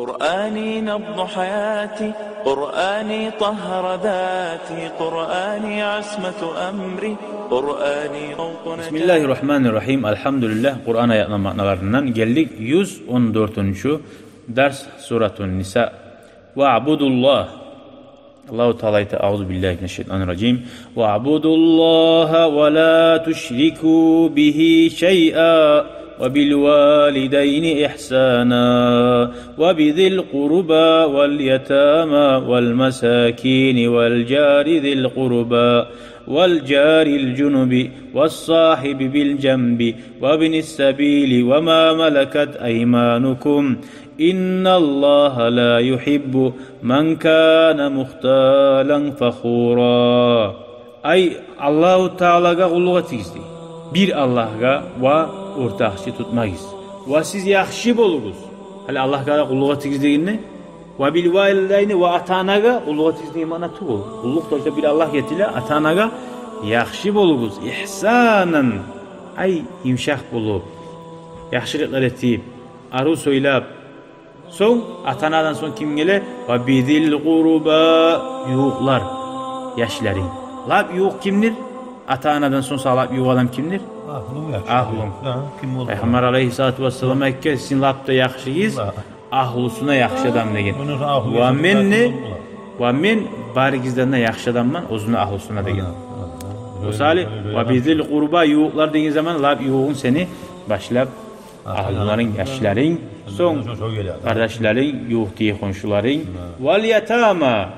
قرآني نبض حياتي، قرآني طهر ذاتي، قرآني عصمة أمري، قرآني موطن. Bismillahirrahmanirrahim. Elhamdülillah. Kur'an ayetlerinin geldik 114. ders suratun Nisa. Ve'budullah. Allahu Teala ayeti Euzubillahimineşşeytanirracim. Ve'budullaha ve la tuşriku bihi şey'a. وبالوالدين إحسانا وبذي القربى واليتامى والمساكين والجار ذي القربى والجار الجنب والصاحب بالجنب وابن السبيل وما ملكت أيمانكم إن الله لا يحب من كان مختالا فخورا. Ay Allahu Teala'ga kulluk etizdi. Bir Allah'a ve ortakçı tutmayız. Ve siz yaxşı bolunuz. Hali Allah'a kulluk etizdiğini ve bil valideyni ve atanaga kulluk etizdiği mana tuğul. Kulluk da bir Allah yetile atanaga yaxşı bolunuz. İhsanan ay yumşaq bolup, yaxşılıklar etip, arı söylep, son atanadan son kim gele? Ve bizil quruba yuğlar yaşların. Lab yuğ kimdir? Ata-anadan son sağlap yuğ adam kimdir? Ahlum. Peygamber aleyhissalatu vesselam Mekke sizin lapta yaxşıyız, ahlusuna yaxşı adam degen. Ve men barigizlerine yaxşı adamman, ozunu ahlusuna degen. Osali ve bizil qurba yuğlar degen zaman lab yuğun seni başlap ahluların, yaşların, son kardeşlerin, yuğ diye konşuların, vel yetama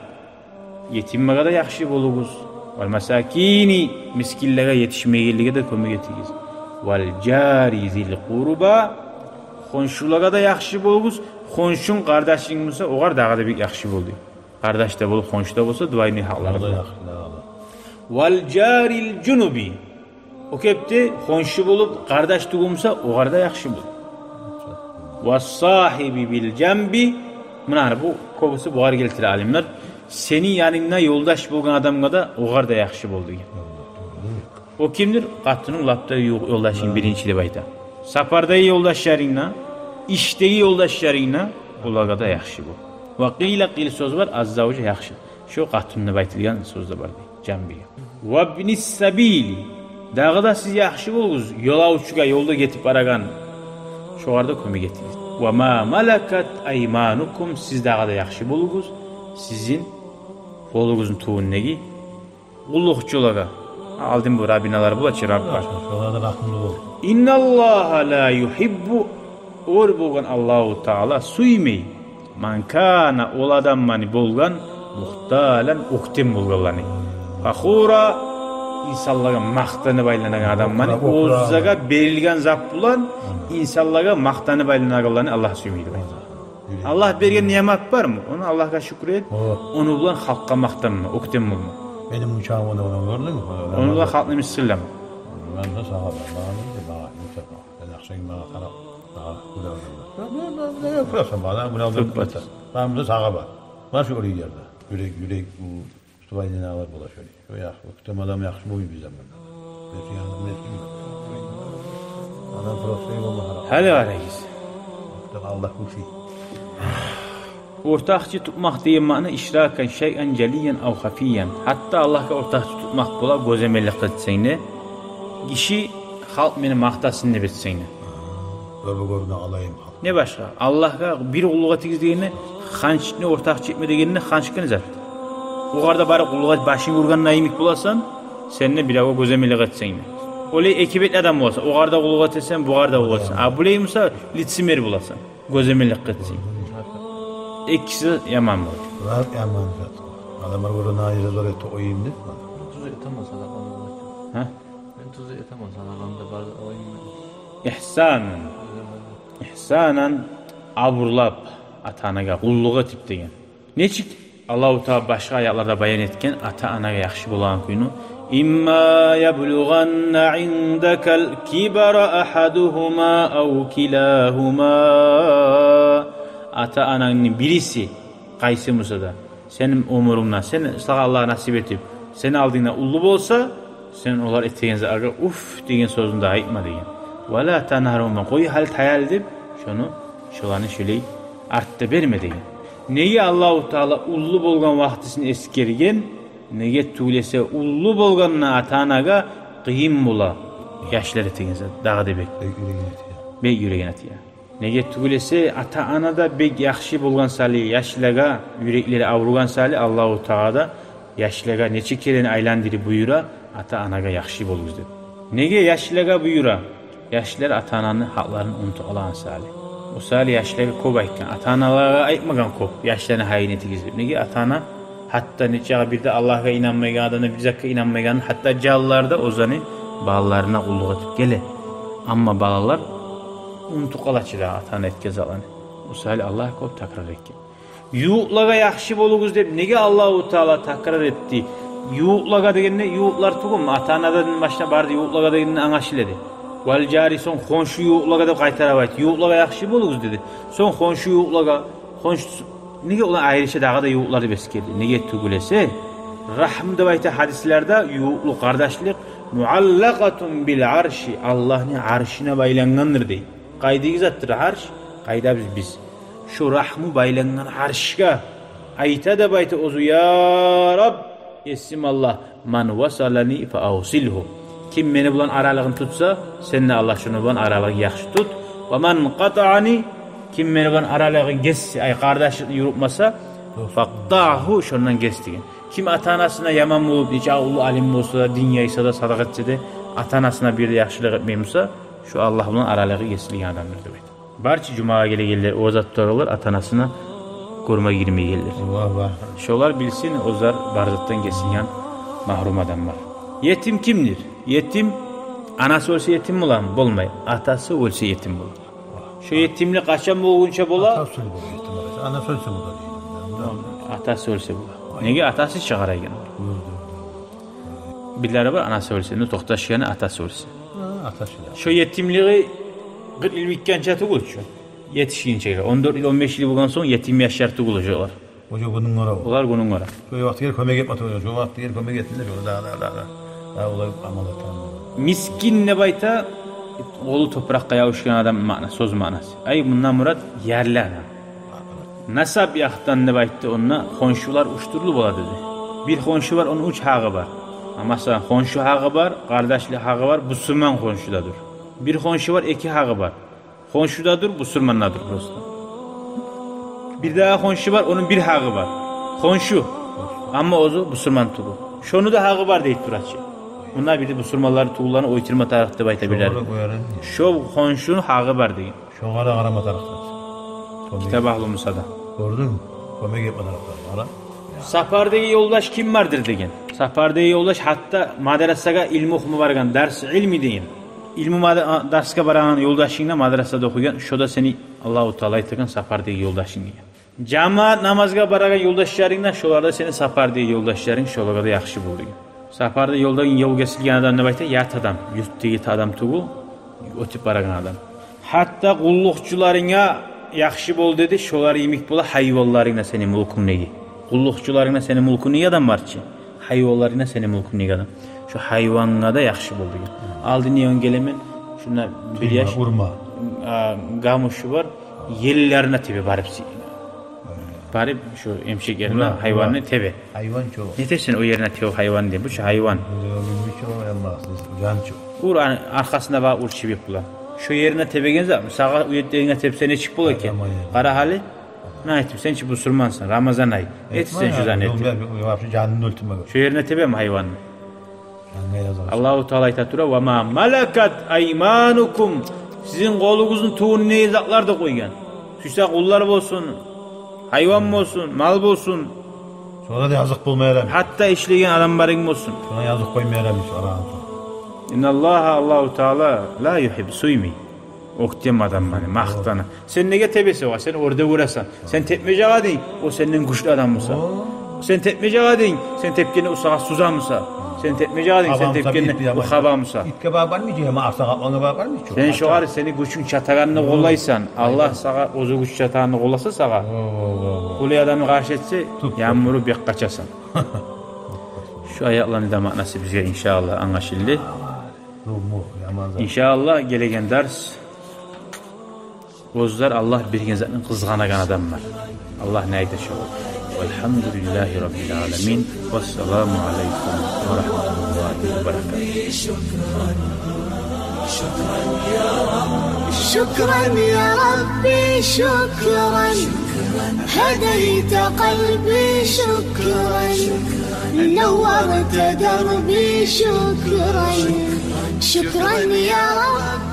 yetimmaga da yaxşı boluguz. Vel mesakini miskinlere yetişmeyirliğe de kömür etiriz. Vel cari zil qurba konşulara da yaxşı boluguz. Konşun kardeşin olsa oğar dağa da bir yaxşı boldu. Kardeş de bolup konşu da bolsa duayını haqları da. Vel caril cunubi o kepti konşu bolup kardeş tuğumsa oğar da yaxşı boldu. Ve sahibi bil cembi mınar bu kobusu buğar geltir alimler. Senin yanına yoldaş bolgan adamga da oğar da yaxşı boldu. O kimdir? Qatının lapta yoldaşın birinci deb ayta. Sapardagi yoldaşlarınla, işdagi yoldaşlarınla ularga da yaxşı bol. Ve qiyla söz var, azzavca yaxşı. Şu qatın deb aytilgan söz de var. Jambiga. Ve ibnis sabili dağda siz yaxşı bolgunuz. Yolavçuga yolda getip baragan şoğarda kömür getiriz. Ve ma malakat aymanukum siz dağda yaxşı bolgunuz. Sizin kolunuzun tuğun negi? Kullukçulara. Aldım bu Rabbinalar bulaçı Rabb var. İnna Allaha la yuhibbu or bolgan Allahu Teala suymey. Man kana ol adam mani bolgan muhtalan uktim bolganlani. Fakhura insanlara maqtanı baylanan adam mani ozaga berilgan zap bulan insanlara maqtanı baylananlarni Allah suymeydi. Allah bergen nimet var mı? Onu Allah'a şükür onu bulan halkka maqtanma, uktim bolma. Benim uçağım onu gördün mü? Onu da halkla misillem. Ben de sağa bana mutlaka. Ben akşam bana taraf daha güzel. Ne yapıyorsun bana? Bunu aldım. Ben de sağa bak. Var şu oraya yerde. Yürek bu Mustafa ne var bula şöyle. Ya vaktim adam yaxşı boyu bir zaman. Bir yanım etkim. Adam profesyonel olmalı. Hali arayız. Allah bu şey. Ortakçı tutmak diye mana işraken şey'en celiyen av hafiyen. Hatta Allah'a ortakçı tutmak bola gözemellik etseyne. Kişi halk meni maqtasın deb etseyne. Görme alayım. Ne başka? Allah'a bir kulluğa tigizdiğini, xançni ortakçı etme degenini xançkını zat. O qarda bari kulluğa başın vurgan nayimik bulasan, seninle bir ağa gözemellik etseyne. Olay ekibet adam olsa, o qarda kulluğa etsen, bu qarda kulluğa etsen. A bulay musa litsimer bulasan, gözemellik etseyne. İkisi yaman var. Var yaman var. Adamlar burada nayize zor etti oyayım dedi. Tuzu etemez adamlar. Ha? Ben tuzu etemez adamlar bazı oyayım. İhsanan aburlap ata-anaga kulluğa etip degen. Neçik Allahu Teala başka ayetlarda bayan etken ata-anaga yaxşı bolan kuyunu İmma yablughanna indakal kibara ahaduhuma aw kilahuma ata-ananın birisi qaysı musa da senin umurundan seni sağa Allah nasip etip seni aldığına ullu bolsa sen olar ettiğinizde aga uf degen sözünü daha aytma degen. Ve la tanharuma koy hal hayal edip şunu şularını şöyle artta berme degan. Nege Allahu Taala ullu bolgan vaqtisini eskergen, nege tuglese ullu bolganna ata-anaga kıyım bola. Yaşları tegense dağı debek. Bek yüreğine tiya. Nege tuglese ata-anada bek yaxshi bolgan sali yaşlaga yürekleri avrugan sali Allahu Taala yaşlaga neçe kereni aylandırıp buyura ata-anaga yaxshi bolguz deb. Nege yaşlaga buyura? Yaşlar ata-ananın haklarını unutup alan sali. O sali yaşlara kop aytkan, ata-analarga aytmagan kop, yaşlarına hayin etigizip. Nege ata-ana hatta neçe bir de Allah'a inanmayan adamı, bir zakka inanmayan, hatta callarda ozanı balalarına kulluk edip gele. Ama balalar unutup kalaçıda ata-ana etkez alanı. O sali Allah'a kop takrar etken. Yuğlaga yaxshi boluguz deb nege Allahu Taala takrar etti? Yuğlaga degende yuğlar tugum ata-anadan başına bardı yuğlaga degende anlaşıldı. Wal jari son xonşu yuğlaga deb qaytarab aytdı. Yuğlaga yaxshi boluguz dedi. Son xonşu yuğlaga nege ular ayrıca dağı da yuğlar deb eskerdi. Nege tugulese rahim deb aytı hadislerde yuğlu kardeşlik muallaqatun bil arşi Allah'ın arşına baylangandır deydi. Qaydigiz attır arş, qayda biz. Şu rahmu baylangan arşga ayta da bayta ozu ya Rab esim Allah man vasalani fa awsilhu. Kim beni bulan aralığını tutsa sen de Allah şunu bulan aralığı yaxşı tut. Ve man qata'ani kim beni bulan aralığını kesse ay kardeşlik yurupmasa faqta'hu şundan kes degen. Kim ata-anasına yaman bolup neçe ulu alim bolsa din yaysa da sadaka etse de ata-anasına bir de yaxşılık etmeyimsa şu Allah bulan aralığı kesilgen adamdır deb aytdı. Barça cumaya gele o zatlar olur ata-anasına koruma girmeye gelir. Şolar bilsin ozar barzattan kesilgen mahrum adamlar. Yetim kimdir? Yetim anası ölse yetim olan bolmay, atası ölse yetim olur. Şu yetimlik kaçan bolgunça bola? Atası ölse yetim. Anası ölse bola değil. Atası ölse bola. Nege atası çağıraygen olur. Birileri var anası ölse, ne toxtaşyany atası ölse. Atası. Şu yetimliği 40 il bitkençe tugulçu. Yetişkinçe 14 il 15 il bulgan son yetim yaşar tugulacaklar. Oca bunun ora. Onlar bunun ora. Şu vakti yer kömek etmedi. Şu vakti yer kömek ettiler. Daha olay amalatan. Miskin ne bayta oğlu toprakka yavuşkan adam mana söz manası. Ay bundan murat yerli adam. Nasab yaxtan ne baytı onunla konşular uçturulu bola dedi. Bir konşu var onun uç hağı var. Ama mesela konşu hağı var, kardeşli hağı var, bu Sürman konşudadır. Bir konşu var, iki hağı var. Konşudadır, bu Sürmandadır prosto. Bir daha konşu var, onun bir hağı var. Konşu. Ama ozu bu Sürman tuğu. Şonu da hağı var deyip duraçı. Bunlar bir de bu Sürmanların tuğularını oytirma tarihte baytabilirler. Şu konşunun hağı var deyin. Şoğara arama taraftan. Kitap ahlı Musa'da. Gördün mü? Kömek etme taraftan. Safardagi yoldaş kim vardır degen. Safardagi yoldaş hatta madrasaga ilmi okumu bargan, ders ilmi deyin. İlmi dersga baragan yoldaşingna madrasada okugan, şoda seni Allahu Taala aytgan safardagi yoldaşing degan. Cemaat namazga baragan yoldaşlaringdan şolarda seni safardagi yoldaşlaring şolarga da yaxshi bo'ldi degan. Safarda yoldan yol kesilgan adam ne bayta? Yat adam, yurtdagi adam tuğu, o'tib baragan adam. Hatta qulluqchilaringga yaxshi bo'l dedi, şolar yemik bola hayvonlaringna seni mulkun negi. Qulluqchilaringna seni mulkun negi adam barchi. Hayvonlaringna seni mulkun negi adam. Şu hayvanga da yaxshi bo'l degan. Aldini yon gelemen, şuna bir yaş urma. Gamuşu var, yerlerine tebe barıp barıp şu emşek yerine hayvanı tebe. Hayvan çok. Ne dersin o yerine tebe hayvan diye, bu şu hayvan. Kur'an arkasında var ur çibip bula. Şu yerine tebegen sağa uyetlerine tepsene çık bula ki. Kara hali ne ettim sen çık bu Sürmansın Ramazan ayı. Etsen şu zannettim. Şu yerine tebe mi hayvan? Allahu Teala aytatura ve ma malakat aymanukum. Sizin kolunuzun tuğunu ne izaklar da koygan. Süsa kullar olsun, hayvan olsun, mal olsun. Sonra da yazık bulmayalım. Hatta işleyen adamların olsun. Sonra yazık koymayalım. İnnallaha Allahu Teala la yuhib suymi. Oktem adam bana mahtana. Sen nege tebesi var? Sen orada vurasan. Sen tepmece adın. O senin güçlü adam mısa? Sen tepmece adın. Sen tepkini usağa suzan mısa? Sen tepmece adın. Sen tepkini ukhaba mısa? İtke bağır mı diye? Mağsa kaplanı bağır mı? Sen şu an seni güçün çatağını kollaysan. Allah sana ozu güç çatağını kollasa sana. Kuli adamı karşı etse yağmuru bir kaçasan. Şu ayaklarını da manası bize inşallah anlaşıldı. İnşallah gelegen ders Özler Allah bilgin zatın kızganagan adamlar. Allah neyde şu. Velhamdülillahi Rabbil alemin. Vesselamu aleykum ve rahmetullahi ve berekatuhu. شكرا يا ربي شكرا هديت قلبي شكرا نورت دربي شكرا شكرا يا رب